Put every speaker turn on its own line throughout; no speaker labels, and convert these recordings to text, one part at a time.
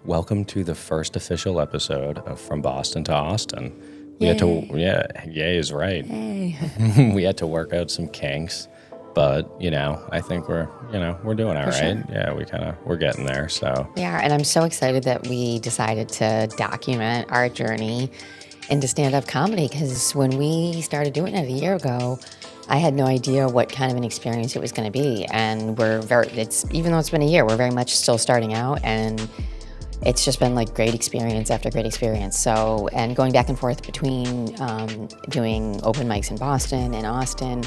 Welcome to the first official episode of From Boston to Austin.
Yay.
Yay is right.
Hey.
We had to work out some kinks, but I think we're doing all right.
Sure.
Yeah, we're getting there. So
Yeah, and I'm so excited that we decided to document our journey into stand-up comedy, because when we started doing it a year ago, I had no idea what kind of an experience it was going to be, and even though it's been a year, we're very much still starting out, and it's just been like great experience after great experience. So, and going back and forth between doing open mics in Boston and Austin,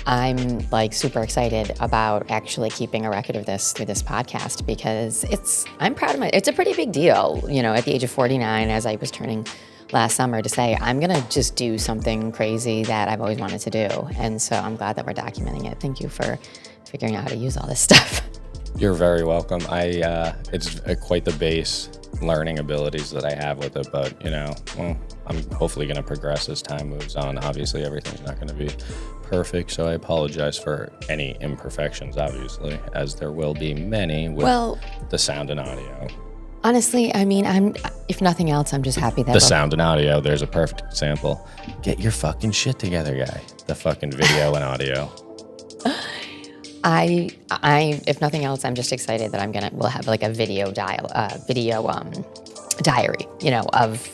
I'm like super excited about actually keeping a record of this through this podcast, because I'm proud of it's a pretty big deal, at the age of 49, as I was turning last summer, to say, I'm gonna just do something crazy that I've always wanted to do. And so I'm glad that we're documenting it. Thank you for figuring out how to use all this stuff.
You're very welcome. It's quite the base learning abilities that I have with it, but I'm hopefully going to progress as time moves on. Obviously, everything's not going to be perfect, so I apologize for any imperfections, obviously, as there will be many with the sound and audio.
Honestly, I mean, if nothing else, I'm just happy that
the sound and audio. There's a perfect example. Get your fucking shit together, guy. The fucking video and audio.
If nothing else, I'm just excited that we'll have like a video diary, of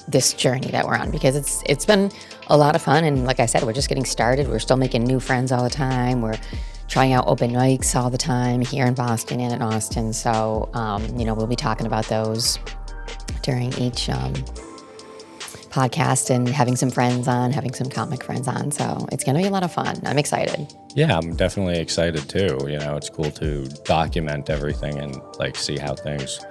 this journey that we're on, because it's been a lot of fun. And like I said, we're just getting started. We're still making new friends all the time. We're trying out open mics all the time here in Boston and in Austin. So, we'll be talking about those during each podcast, and having some comic friends on. So it's going to be a lot of fun. I'm excited.
Yeah, I'm definitely excited too. It's cool to document everything and like see how things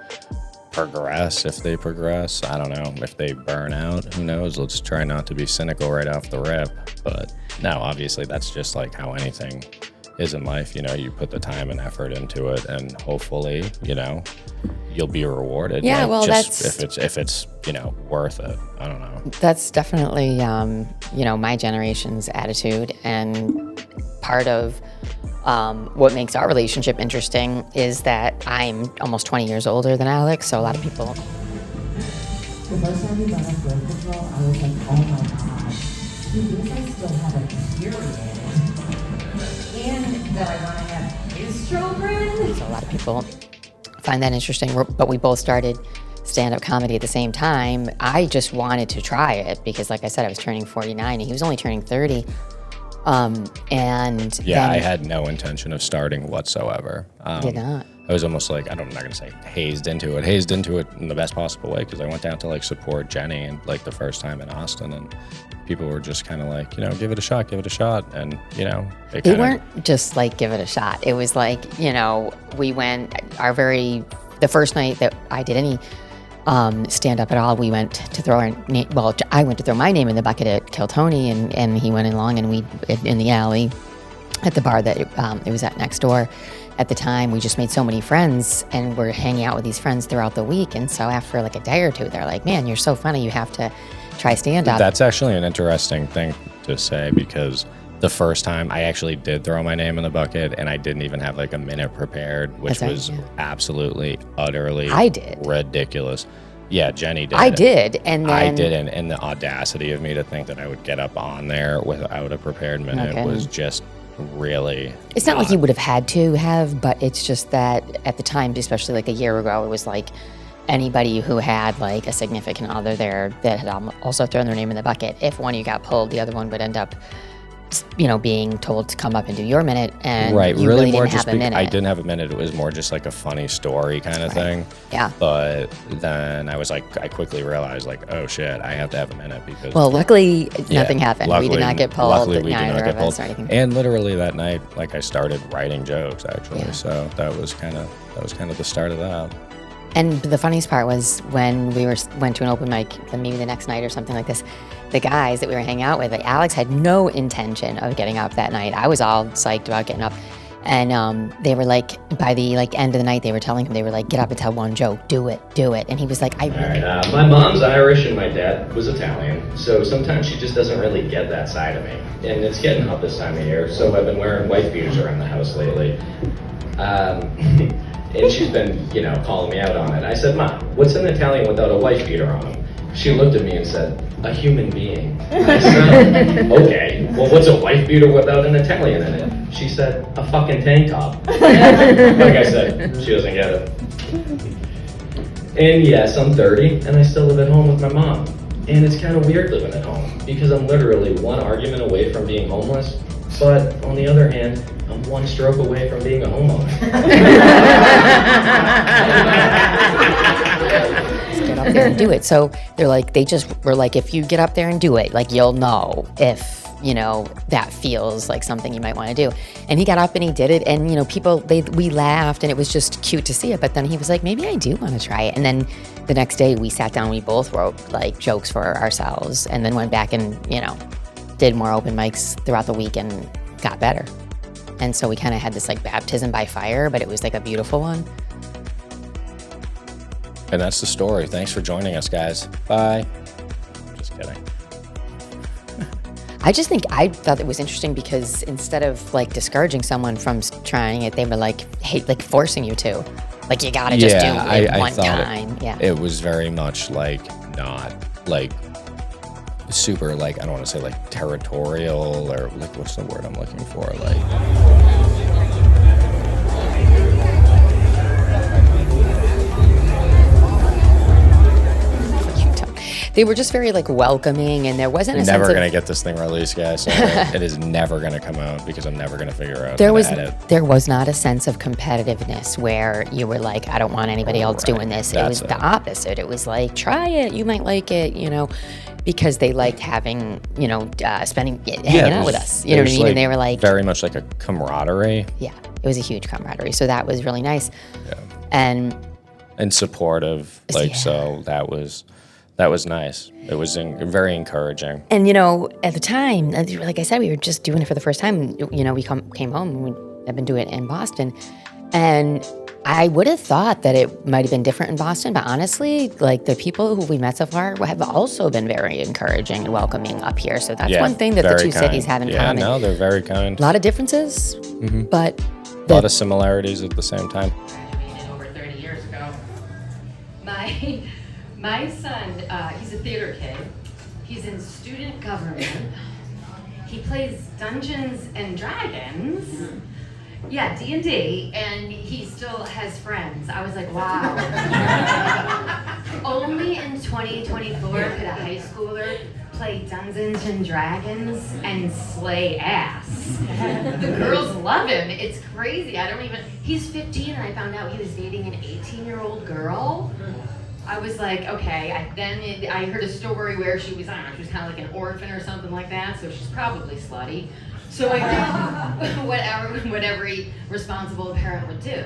progress, if they progress. I don't know if they burn out. Who knows? Let's try not to be cynical right off the rip. But no, obviously that's just like how anything is in life. You put the time and effort into it, and hopefully, you'll be rewarded.
Yeah,
like,
that's
if it's worth it. I don't know.
That's definitely my generation's attitude, and part of what makes our relationship interesting is that I'm almost 20 years older than Alex, so a lot of people.
The first time we got off road patrol, I was like, oh my god, dude, I still have a period, and that I want to have his children.
So a lot of people find that interesting, but we both started stand-up comedy at the same time. I just wanted to try it because, like I said, I was turning 49 and he was only turning 30.
I had no intention of starting whatsoever.
Did not.
I was almost like, I'm not going to say hazed into it in the best possible way, because I went down to like support Jenni and like the first time in Austin, and people were just kind of like, give it a shot. And,
they weren't just like, give it a shot. It was like, we went the first night that I did any stand up at all, we went to throw I went to throw my name in the bucket at Kiltony, and he went along, and we in the alley at the bar that it was at next door. At the time, we just made so many friends, and we're hanging out with these friends throughout the week. And so after like a day or two, they're like, man, you're so funny, you have to try stand up.
That's actually an interesting thing to say, because the first time I actually did throw my name in the bucket, and I didn't even have like a minute prepared, which was absolutely, utterly ridiculous. Yeah, Jenni did.
I did, and then
I didn't, and the audacity of me to think that I would get up on there without a prepared minute was just really.
It's not like you would have had to have, but it's just that at the time, especially like a year ago, it was like anybody who had like a significant other there that had also thrown their name in the bucket, if one of you got pulled, the other one would end up being told to come up and do your minute, and you really didn't have a minute.
I didn't have a minute. It was more just like a funny story kind of thing.
Yeah.
But then I quickly realized like, oh shit, I have to have a minute, because.
Well, luckily nothing happened. We did not get pulled.
Luckily, we did not get pulled.
Or anything.
And literally that night, like I started writing jokes actually. Yeah. So that was kind of the start of that.
And the funniest part was when we went to an open mic, maybe the next night or something like this, the guys that we were hanging out with, like Alex had no intention of getting up that night. I was all psyched about getting up. And they were like, by the end of the night, they were telling him, they were like, get up and tell one joke, do it. And he was like, I really.
My mom's Irish and my dad was Italian, so sometimes she just doesn't really get that side of me. And it's getting hot this time of year, so I've been wearing white beaters around the house lately. And she's been, calling me out on it. I said, Mom, what's an Italian without a wife beater on them? She looked at me and said, a human being. I said, okay, well, what's a wife beater without an Italian in it? She said, a fucking tank top. Like I said, she doesn't get it. And yes, I'm 30, and I still live at home with my mom. And it's kind of weird living at home, because I'm literally one argument away from being homeless, but on the other hand, I'm one stroke away from being a homeowner.
Just get up there and do it. So they're like, they just were like, if you get up there and do it, like you'll know if, that feels like something you might want to do. And he got up and he did it, and we laughed, and it was just cute to see it. But then he was like, maybe I do want to try it. And then the next day we sat down, we both wrote like jokes for ourselves, and then went back and, did more open mics throughout the week and got better. And so we kind of had this like baptism by fire, but it was like a beautiful one.
And that's the story. Thanks for joining us, guys. Bye. Just kidding.
I thought it was interesting because instead of like discouraging someone from trying it, they were like, forcing you to. Like, you gotta just do it one time.
It was very much like not like super, like, I don't want to say like territorial, or like, what's the word I'm looking for? Like,
they were just very like welcoming, and there wasn't a
never
sense
gonna
of,
get this thing released, guys. Sorry. It is never gonna come out because I'm never gonna figure out
there
how
was
to edit.
there was not a sense of competitiveness where you were like, I don't want anybody else doing this. It was the opposite. It was like, try it, you might like it, because they liked having, hanging out with us. You know what I mean?
Like,
and they were like,
very much like a camaraderie.
Yeah, it was a huge camaraderie. So that was really nice.
Yeah.
And
supportive. Like,
yeah.
So that was nice. It was very encouraging.
And, at the time, like I said, we were just doing it for the first time. We came home, and I've been doing it in Boston. And I would have thought that it might have been different in Boston, but honestly, like the people who we met so far have also been very encouraging and welcoming up here. So that's one thing that the two cities have in common.
Yeah, no, they're very kind.
A lot of differences, but
a lot of similarities at the same time.
Over 30 years ago. My son, he's a theater kid. He's in student government. He plays Dungeons and Dragons. Yeah, D&D, and he still has friends. I was like, wow. Only in 2024 could a high schooler play Dungeons and Dragons and slay ass. The girls love him. It's crazy. He's 15, and I found out he was dating an 18-year-old girl. I was like, okay. I heard a story where she was, I don't know, she was kind of like an orphan or something like that, so she's probably slutty. So I did what every responsible parent would do.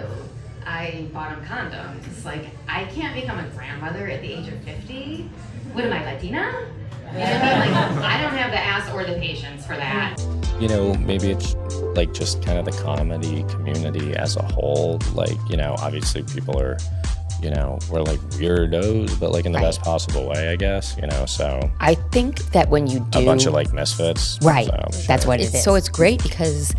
I bought him condoms. Like, I can't become a grandmother at the age of 50. What am I, Latina? You know what I mean? Like, I don't have the ass or the patience for that.
Maybe it's like just kind of the comedy community as a whole. Like, obviously people are, we're like weirdos, but like in the best possible way, I guess, so.
I think that when you do.
A bunch of like misfits.
Right,
So,
that's what it is. So it's great because,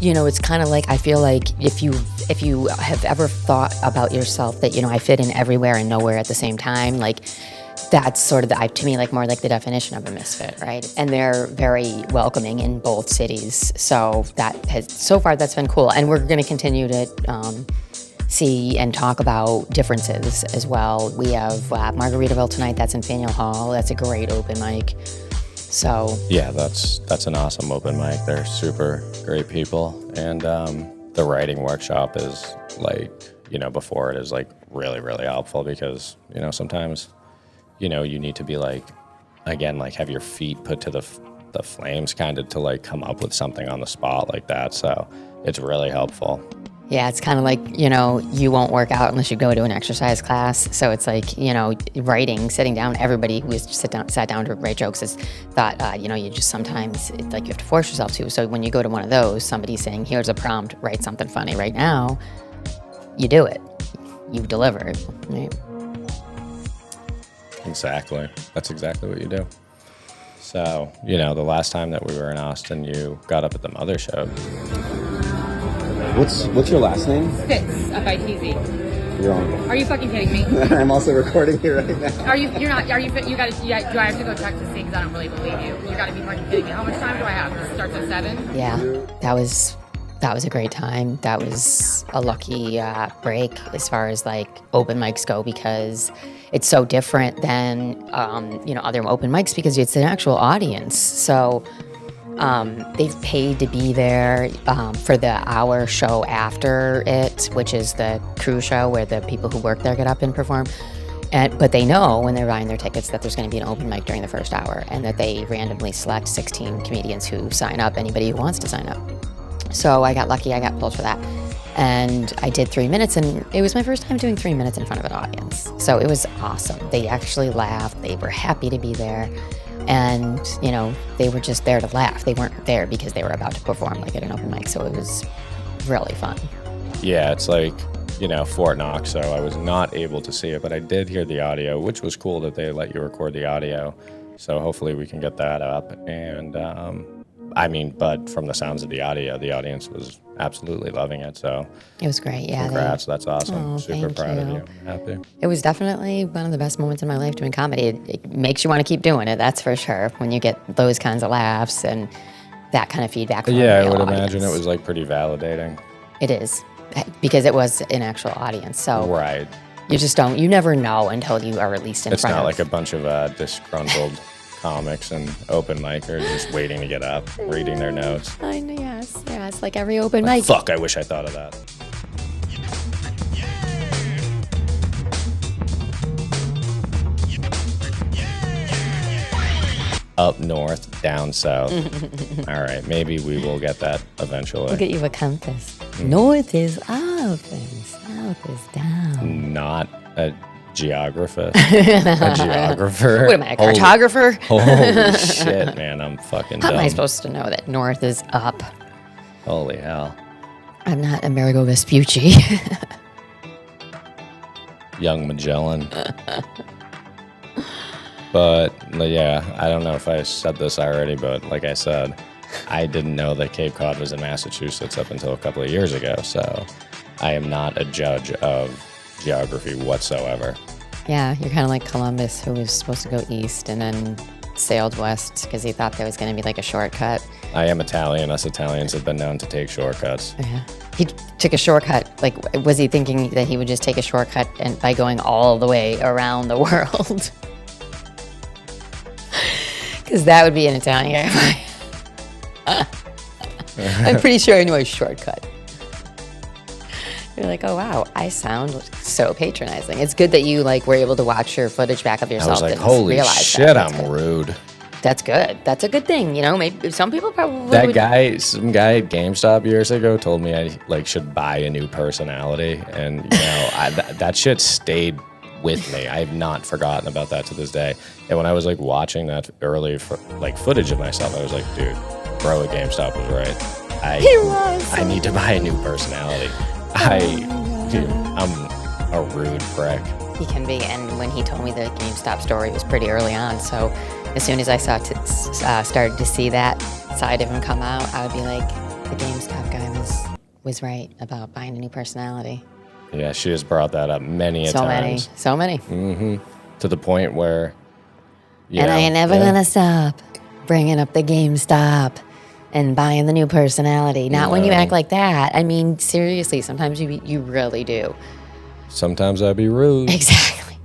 it's kind of like, I feel like if you have ever thought about yourself that, I fit in everywhere and nowhere at the same time, like that's sort of to me, like more like the definition of a misfit, right? And they're very welcoming in both cities. So so far that's been cool. And we're going to continue to see and talk about differences as well. We have Margaritaville tonight. That's in Faneuil Hall. That's a great open mic. So
yeah, that's an awesome open mic. They're super great people, and the writing workshop is like, before it is like really, really helpful because sometimes you need to be like, again, like have your feet put to the flames kind of to like come up with something on the spot like that. So it's really helpful.
Yeah, it's kind of like, you won't work out unless you go to an exercise class. So it's like, writing, sitting down, everybody who has sat down to write jokes has thought, you just sometimes, like you have to force yourself to. So when you go to one of those, somebody's saying, here's a prompt, write something funny right now, you do it. You deliver it. Right?
Exactly. That's exactly what you do. So, the last time that we were in Austin, you got up at the mothership.
What's your last name?
Fitz, F-I-T-Z.
You're on.
Are you fucking kidding me?
I'm also recording here right now.
You're not, are you, you gotta, do I have to go check to see because I don't really believe you. You gotta be fucking kidding me. How much time do I have? It starts at 7?
Yeah, that was a great time. That was a lucky break as far as like open mics go, because it's so different than, other open mics because it's an actual audience. So they've paid to be there for the hour show after it, which is the crew show where the people who work there get up and perform. But they know when they're buying their tickets that there's going to be an open mic during the first hour, and that they randomly select 16 comedians who sign up, anybody who wants to sign up. So I got lucky, I got pulled for that. And I did 3 minutes, and it was my first time doing 3 minutes in front of an audience. So it was awesome. They actually laughed. They were happy to be there. And, they were just there to laugh. They weren't there because they were about to perform like at an open mic. So it was really fun.
Yeah, it's like, Fort Knox, so I was not able to see it, but I did hear the audio, which was cool that they let you record the audio. So hopefully we can get that up. And, but from the sounds of the audio, the audience was absolutely loving it. So
It was great. Yeah.
congrats. That's awesome.
Oh,
Super
thank
proud of
you.
you. I'm happy.
It was definitely one of the best moments in my life doing comedy. It makes you want to keep doing it, that's for sure, when you get those kinds of laughs and that kind of feedback from
Yeah,
a
I would
real
imagine it
audience.
was like pretty validating.
It is, because it was an actual audience. So
Right.
you never know until you are released in
It's
front
not
of.
like a bunch of disgruntled comics and open micers just waiting to get up, reading their notes.
I know, yes, like every open mic.
Fuck, I wish I thought of that. Up north, down south. All right, maybe we will get that eventually.
We'll get you a compass. North is up and south is down.
Not a geographer. A geographer.
What am I, a cartographer?
Holy shit, man, I'm fucking
How
dumb.
am I supposed to know that north is up?
Holy hell.
I'm not Amerigo Vespucci.
Young Magellan. But yeah, I don't know if I said this already, but like I said, I didn't know that Cape Cod was in Massachusetts up until a couple of years ago. So I am not a judge of geography whatsoever.
Yeah, you're kind of like Columbus, who was supposed to go east and then sailed west because he thought there was going to be like a shortcut.
I am Italian. Us Italians have been known to take shortcuts.
Yeah. He took a shortcut. Like, was he thinking that he would just take a shortcut and by going all the way around the world? Because that would be an Italian guy. I'm pretty sure I knew a shortcut. You're like, oh wow, I sound so patronizing. It's good that you were able to watch your footage back of
I
yourself.
was like,
and
holy
realize
shit,
that. That's
I'm
good.
rude.
That's good. That's a good thing. Maybe some people probably
That
would-
guy, some guy at GameStop years ago told me I should buy a new personality, and that shit stayed with me. I have not forgotten about that to this day. And when I was watching that early footage of myself, I was like, dude, bro at GameStop was right.
He was.
I need to buy a new personality. I'm a rude prick.
He can be, and when he told me the GameStop story, it was pretty early on. So as soon as I started to see that side of him come out, I would be like, the GameStop guy was right about buying a new personality.
Yeah, she has brought that up many a times.
So many.
To the point where,
And I ain't never gonna stop bringing up the GameStop and buying the new personality. Not when you
No.
act like that. I mean, seriously, sometimes you really do.
Sometimes I be rude.
Exactly.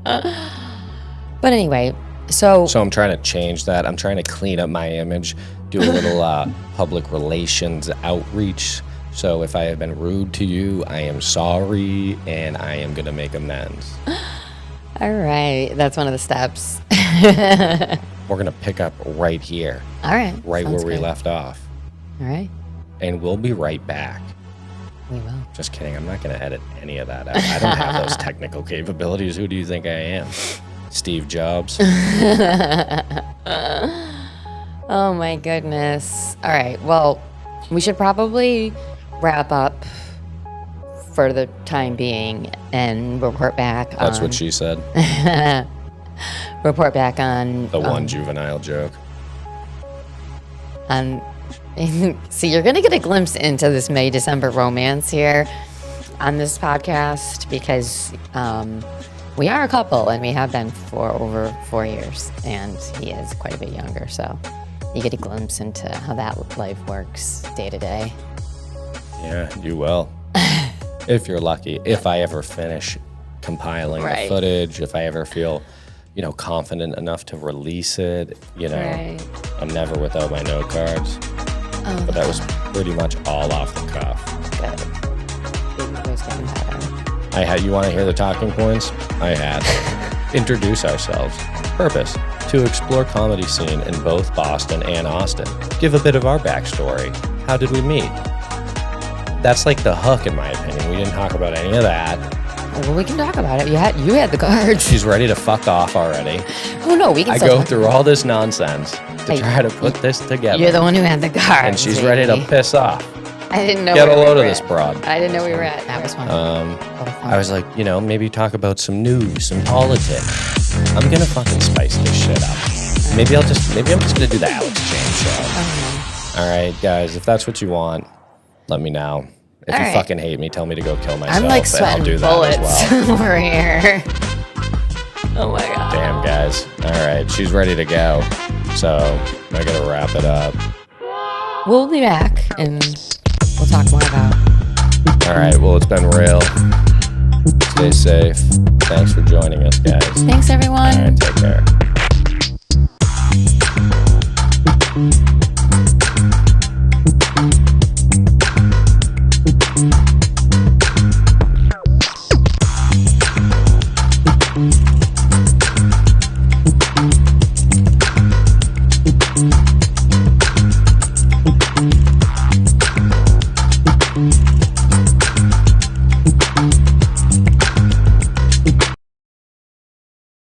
But anyway, so
So I'm trying to change that. I'm trying to clean up my image, do a little public relations outreach. So if I have been rude to you, I am sorry, and I am going to make amends.
all right, that's one of the steps.
We're going to pick up right here,
All right.
right
sounds
where we
good.
left off,
All right.
and we'll be right back.
We will.
Just kidding. I'm not going to edit any of that out. I don't have those technical capabilities. Who do you think I am? Steve Jobs?
Oh my goodness. All right. Well, we should probably wrap up for the time being and report back on...
That's what she said.
report back on...
The one juvenile joke.
See, you're going to get a glimpse into this May-December romance here on this podcast because we are a couple and we have been for over 4 years, and he is quite a bit younger, so you get a glimpse into how that life works day to day.
Yeah, you will. If you're lucky. If I ever finish compiling the footage, if I ever feel, confident enough to release it, I'm never without my note cards.
Oh,
But that was pretty much all off the cuff.
good. Baby boy's getting better.
You want to hear the talking points? I had. Introduce ourselves. Purpose: to explore comedy scene in both Boston and Austin. Give a bit of our backstory. How did we meet? That's like the hook, in my opinion. We didn't talk about any of that.
Well, we can talk about it. You had the cards.
She's ready to fuck off already.
Oh no, we can.
I
still
go
talk
through
about
all this nonsense to
Hey,
try to put this together.
You're the one who had the cards.
And she's ready to
baby.
piss off.
I didn't know.
Get a
where we
load of
were
this
at.
broad.
I didn't know we were at. That was fun.
I was like, maybe talk about some news, some politics. I'm gonna fucking spice this shit up. Maybe I'm just gonna do the Alex James show.
Okay.
All right, guys, if that's what you want, let me know. If
All
you
right.
fucking hate me, tell me to go kill myself.
I'm like
and I'll
sweating
do that
bullets
as well.
over here. Oh my god.
Damn, guys. All right, she's ready to go. So I gotta wrap it up.
We'll be back and we'll talk more about.
All right, well, it's been real. Stay safe. Thanks for joining us, guys.
Thanks, everyone.
All right, take care.